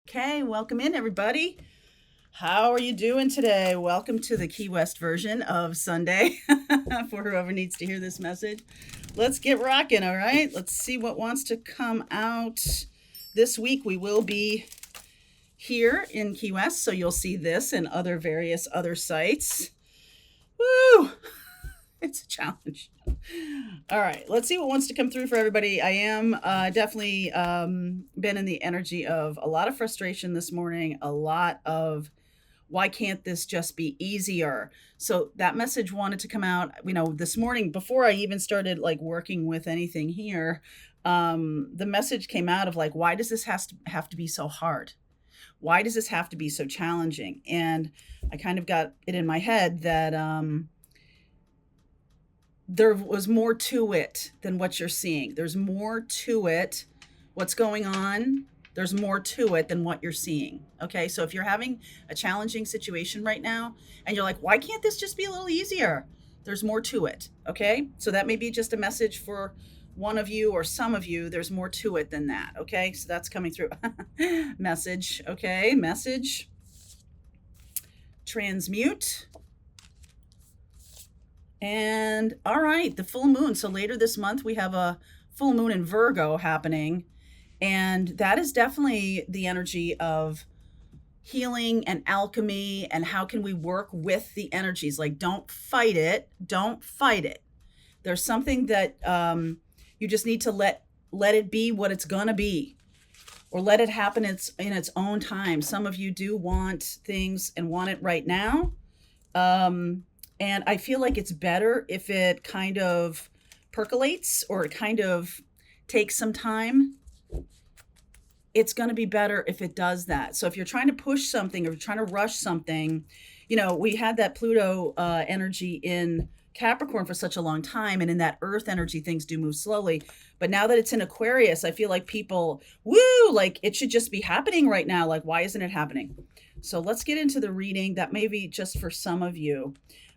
Okay, welcome in everybody. How are you doing today? Welcome to the Key West version of Sunday for whoever needs to hear this message. Let's get rocking, all right? Let's see what wants to come out. This week we will be here in Key West, so you'll see this and other various other sites. Woo! It's a challenge. All right, let's see what wants to come through for everybody. I am definitely been in the energy of a lot of frustration this morning, a lot of why can't this just be easier? So that message wanted to come out, this morning before I even started like working with anything here. The message came out of like, why does this have to be so hard? Why does this have to be so challenging? And I kind of got it in my head that there was more to it than what you're seeing. There's more to it. What's going on? There's more to it than what you're seeing. Okay. So if you're having a challenging situation right now and you're like, why can't this just be a little easier? There's more to it. Okay. So that may be just a message for one of you or some of you. There's more to it than that. Okay. So that's coming through. Message. Okay. Message. Transmute. And all right, the full moon. So later this month, we have a full moon in Virgo happening. And that is definitely the energy of healing and alchemy. And how can we work with the energies? Like, don't fight it. Don't fight it. There's something that you just need to let it be what it's going to be, or let it happen in its own time. Some of you do want things and want it right now. And I feel like it's better if it kind of percolates or it kind of takes some time. It's going to be better if it does that. So if you're trying to push something or trying to rush something, we had that Pluto energy in Capricorn for such a long time. And in that Earth energy, things do move slowly. But now that it's in Aquarius, I feel like people, like it should just be happening right now. Like, why isn't it happening? So let's get into the reading. That may be just for some of you.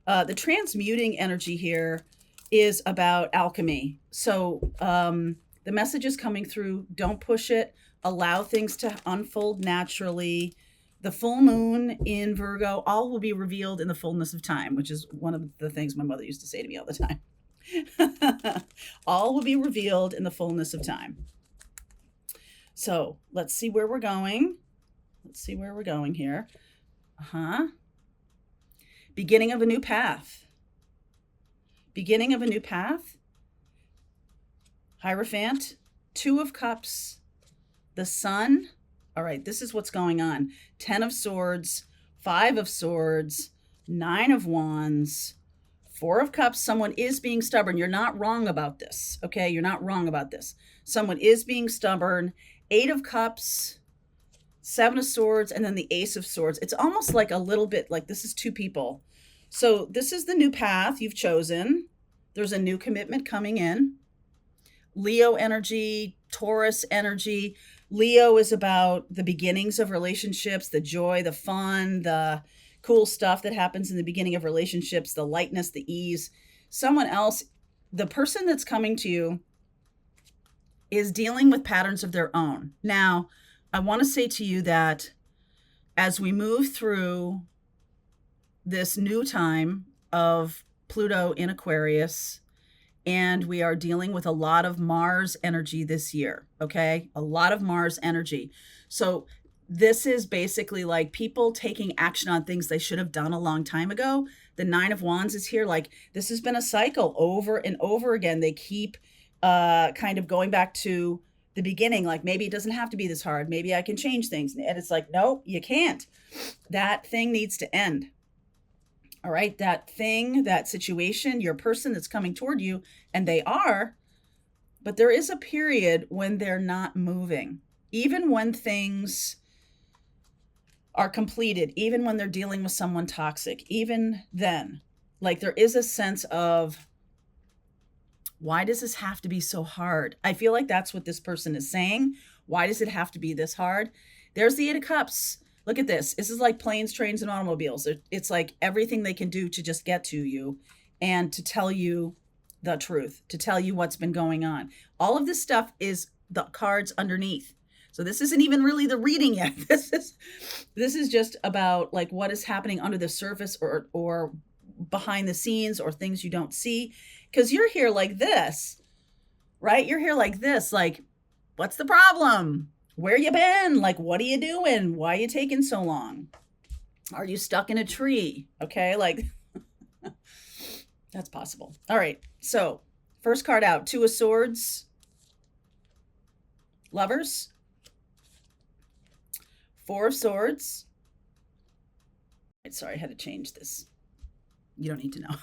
The transmuting energy here is about alchemy. So the message is coming through. Don't push it. Allow things to unfold naturally. The full moon in Virgo, all will be revealed in the fullness of time, which is one of the things my mother used to say to me all the time. All will be revealed in the fullness of time. So let's see where we're going. Let's see where we're going here. Beginning of a new path. Beginning of a new path. Hierophant, Two of Cups, the Sun. All right, this is what's going on. 10 of Swords, 5 of Swords, 9 of Wands, 4 of Cups. Someone is being stubborn. You're not wrong about this, okay? You're not wrong about this. Someone is being stubborn. 8 of Cups, 7 of Swords, and then the Ace of Swords. It's almost like a little bit like this is two people. So this is the new path you've chosen. There's a new commitment coming in. Leo energy, Taurus energy. Leo is about the beginnings of relationships, the joy, the fun, the cool stuff that happens in the beginning of relationships, the lightness, the ease. Someone else, the person that's coming to you is dealing with patterns of their own. Now, I want to say to you that as we move through this new time of Pluto in Aquarius, and we are dealing with a lot of Mars energy this year, okay? A lot of Mars energy. So this is basically like people taking action on things they should have done a long time ago. The 9 of Wands is here. Like, this has been a cycle over and over again. They keep kind of going back to the beginning. Like, maybe it doesn't have to be this hard. Maybe I can change things. And it's like, no, you can't. That thing needs to end. All right, that thing, that situation, your person that's coming toward you, and they are, but there is a period when they're not moving. Even when things are completed, even when they're dealing with someone toxic, even then, like there is a sense of, why does this have to be so hard? I feel like that's what this person is saying. Why does it have to be this hard? There's the 8 of Cups. Look at this. This is like planes, trains, and automobiles. It's like everything they can do to just get to you and to tell you the truth, to tell you what's been going on. All of this stuff is the cards underneath. So this isn't even really the reading yet. This is just about like what is happening under the surface or behind the scenes or things you don't see. Because you're here like this, right? You're here like this, like, what's the problem? Where you been? Like, what are you doing? Why are you taking so long? Are you stuck in a tree? Okay, like that's possible. All right, so first card out, Two of Swords, Lovers, Four of Swords. Sorry, I had to change this. You don't need to know.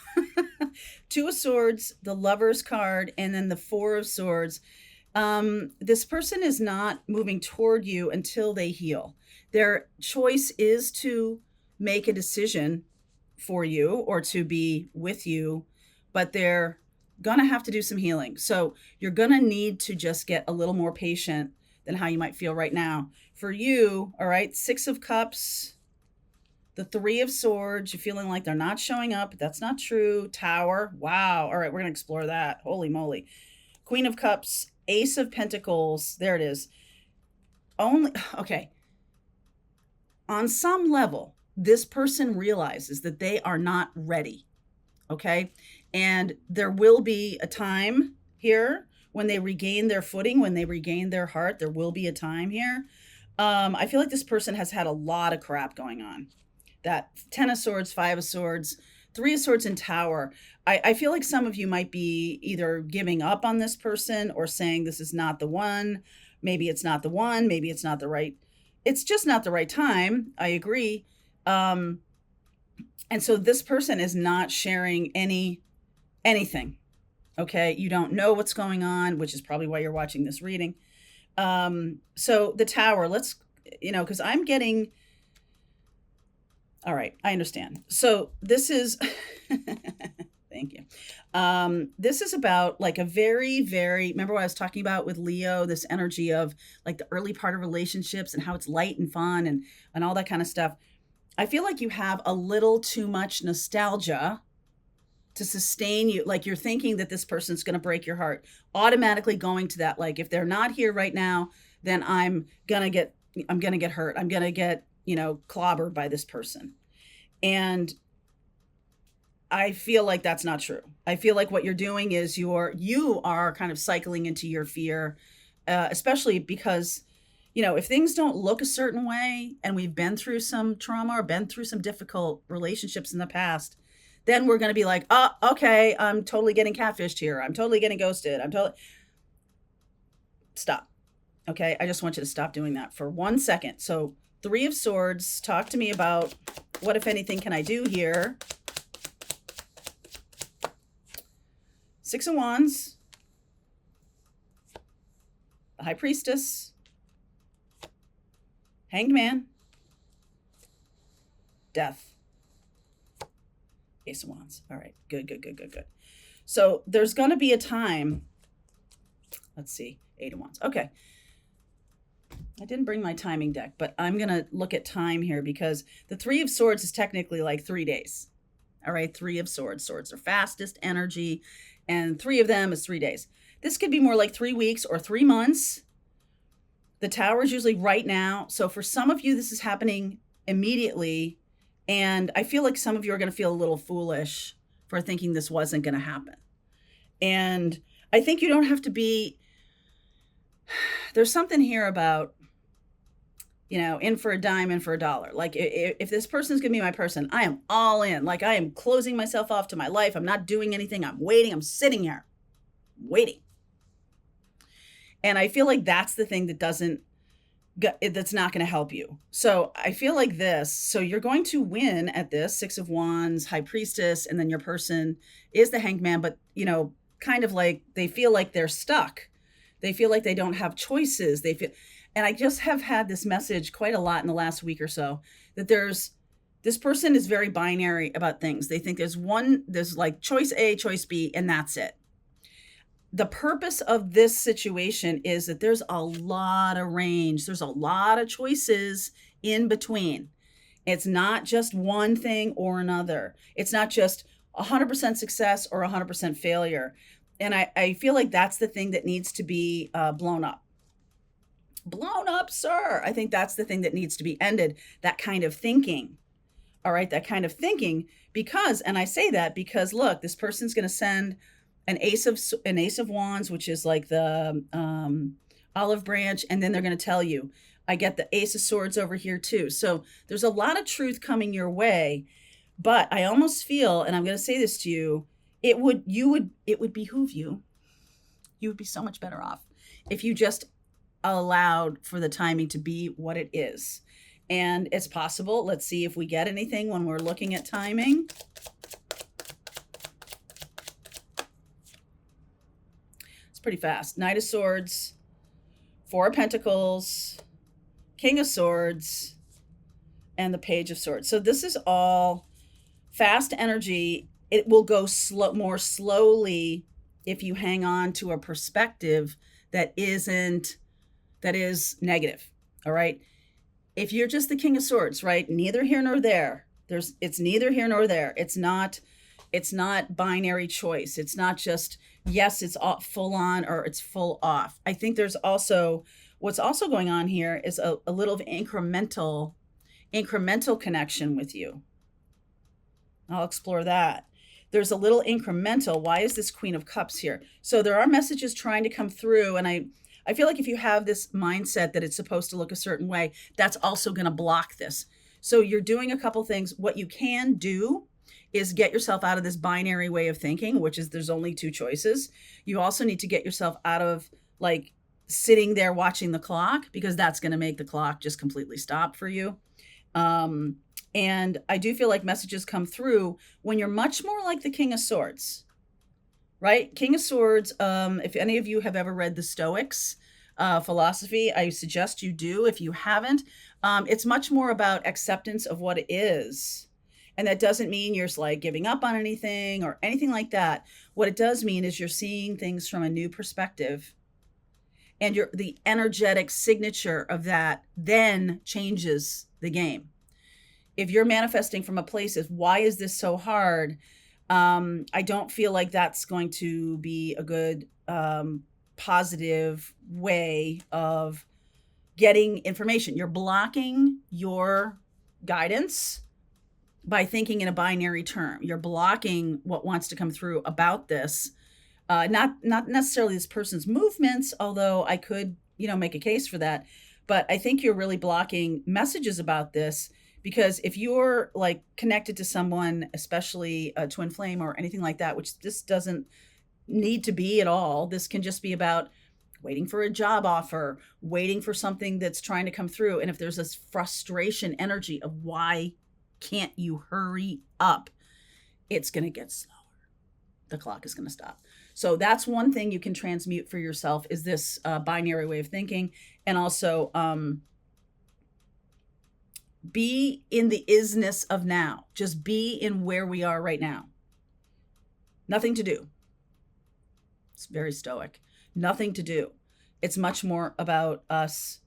Two of Swords, the Lovers card, and then the Four of Swords. This person is not moving toward you until they heal. Their choice is to make a decision for you or to be with you, but they're going to have to do some healing. So you're going to need to just get a little more patient than how you might feel right now. For you, all right, Six of Cups, the Three of Swords, you're feeling like they're not showing up, but that's not true. Tower, wow. All right, we're going to explore that. Holy moly. Queen of Cups, Ace of Pentacles, there it is. Okay. On some level, this person realizes that they are not ready, okay? And there will be a time here when they regain their footing, when they regain their heart, there will be a time here. I feel like this person has had a lot of crap going on. That Ten of Swords, Five of Swords, Three of Swords, and Tower. I feel like some of you might be either giving up on this person or saying this is not the one. Maybe it's not the one. Maybe it's not the right. It's just not the right time. I agree. And so this person is not sharing anything. Okay. You don't know what's going on, which is probably why you're watching this reading. So the Tower, let's, because I'm getting, all right, I understand. So this is, thank you. This is about like a very, very, remember what I was talking about with Leo, this energy of like the early part of relationships and how it's light and fun and all that kind of stuff. I feel like you have a little too much nostalgia to sustain you. Like you're thinking that this person's going to break your heart, automatically going to that. Like if they're not here right now, then I'm going to get hurt. I'm going to get, clobbered by this person. And I feel like that's not true. I feel like what you're doing is you are kind of cycling into your fear, especially because, if things don't look a certain way and we've been through some trauma or been through some difficult relationships in the past, then we're going to be like, oh, okay, I'm totally getting catfished here. I'm totally getting ghosted. Stop. Okay. I just want you to stop doing that for 1 second. So Three of Swords, talk to me about what, if anything, can I do here? Six of Wands, the High Priestess, Hanged Man, Death, Ace of Wands. All right, good. So there's going to be a time, let's see, Eight of Wands. Okay. I didn't bring my timing deck, but I'm going to look at time here because the Three of Swords is technically like 3 days. All right, Three of Swords. Swords are fastest energy, and 3 of them is 3 days. This could be more like 3 weeks or 3 months. The Tower is usually right now. So for some of you, this is happening immediately. And I feel like some of you are going to feel a little foolish for thinking this wasn't going to happen. And I think you don't have to be, there's something here about, in for a dime, in for a dollar. Like if this person's going to be my person, I am all in. Like I am closing myself off to my life. I'm not doing anything. I'm waiting. I'm sitting here waiting. And I feel like that's the thing that's not going to help you. So I feel like this. So you're going to win at this. Six of Wands, High Priestess, and then your person is the Hanged Man, but, kind of like they feel like they're stuck. They feel like they don't have choices. And I just have had this message quite a lot in the last week or so that this person is very binary about things. They think there's like choice A, choice B, and that's it. The purpose of this situation is that there's a lot of range. There's a lot of choices in between. It's not just one thing or another. It's not just 100% success or 100% failure. And I feel like that's the thing that needs to be blown up. blown up, sir. I think that's the thing that needs to be ended. That kind of thinking. All right, that kind of thinking, because, and I say that because look, this person's going to send an ace of wands, which is like the olive branch, and then they're going to tell you, I get the ace of swords over here too. So there's a lot of truth coming your way, but I almost feel, and I'm going to say this to you, it would behoove you. You would be so much better off if you just allowed for the timing to be what it is. And it's possible. Let's see if we get anything when we're looking at timing. It's pretty fast. Knight of Swords, Four of Pentacles, King of Swords, and the Page of Swords. So this is all fast energy. It will go more slowly if you hang on to a perspective that is negative. All right. If you're just the King of Swords, right? Neither here nor there. It's neither here nor there. It's not binary choice. It's not just, yes, it's full on or it's full off. I think there's also, what's also going on here is a little of incremental connection with you. I'll explore that. There's a little incremental. Why is this Queen of Cups here? So there are messages trying to come through, and I feel like if you have this mindset that it's supposed to look a certain way, that's also going to block this. So you're doing a couple things. What you can do is get yourself out of this binary way of thinking, which is there's only two choices. You also need to get yourself out of like sitting there watching the clock, because that's going to make the clock just completely stop for you. And I do feel like messages come through when you're much more like the King of Swords. Right? King of Swords, if any of you have ever read the Stoics philosophy, I suggest you do. If you haven't, it's much more about acceptance of what it is. And that doesn't mean you're like giving up on anything or anything like that. What it does mean is you're seeing things from a new perspective. And the energetic signature of that then changes the game. If you're manifesting from a place of, why is this so hard? I don't feel like that's going to be a good positive way of getting information. You're blocking your guidance by thinking in a binary term. You're blocking what wants to come through about this. Not necessarily this person's movements, although I could, make a case for that. But I think you're really blocking messages about this. Because if you're like connected to someone, especially a twin flame or anything like that, which this doesn't need to be at all, this can just be about waiting for a job offer, waiting for something that's trying to come through. And if there's this frustration energy of why can't you hurry up, it's going to get slower. The clock is going to stop. So that's one thing you can transmute for yourself, is this binary way of thinking. And also, be in the isness of now. Just be in where we are right now. Nothing to do. It's very stoic. Nothing to do. It's much more about us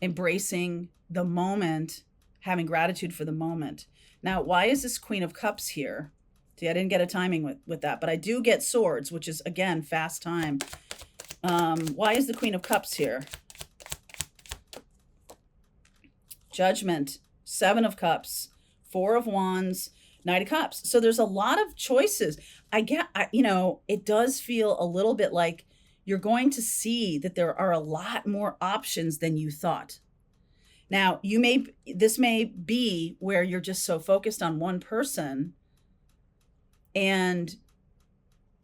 embracing the moment, having gratitude for the moment. Now, why is this Queen of Cups here? See, I didn't get a timing with that, but I do get Swords, which is, again, fast time. Why is the Queen of Cups here? Judgment, Seven of Cups, Four of Wands, Knight of Cups. So there's a lot of choices. It does feel a little bit like you're going to see that there are a lot more options than you thought. Now, this may be where you're just so focused on one person, and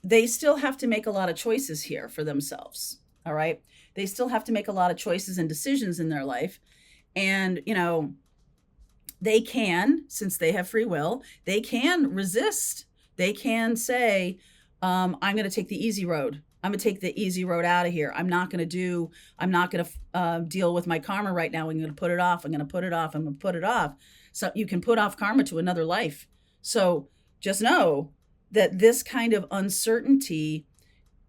they still have to make a lot of choices here for themselves. All right. They still have to make a lot of choices and decisions in their life. And, they can, since they have free will, they can resist. They can say, I'm going to take the easy road. I'm going to take the easy road out of here. I'm not going to deal with my karma right now. I'm going to put it off. I'm going to put it off. I'm going to put it off. So you can put off karma to another life. So just know that this kind of uncertainty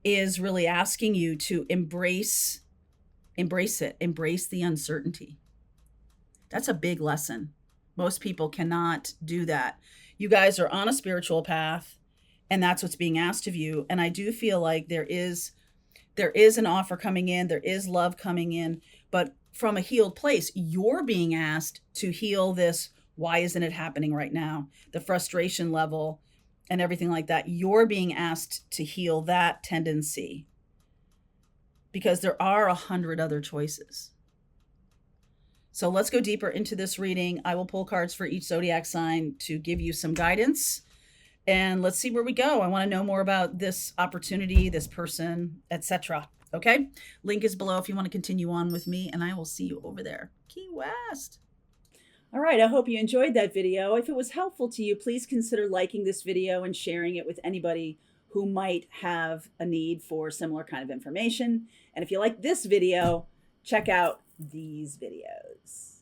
is really asking you to embrace it, embrace the uncertainty. That's a big lesson. Most people cannot do that. You guys are on a spiritual path, and that's what's being asked of you. And I do feel like there is an offer coming in. There is love coming in. But from a healed place, you're being asked to heal this. Why isn't it happening right now? The frustration level and everything like that. You're being asked to heal that tendency because there are 100 other choices. So let's go deeper into this reading. I will pull cards for each zodiac sign to give you some guidance. And let's see where we go. I want to know more about this opportunity, this person, etc. Okay? Link is below if you want to continue on with me, and I will see you over there. Key West. All right, I hope you enjoyed that video. If it was helpful to you, please consider liking this video and sharing it with anybody who might have a need for similar kind of information. And if you like this video, check out these videos.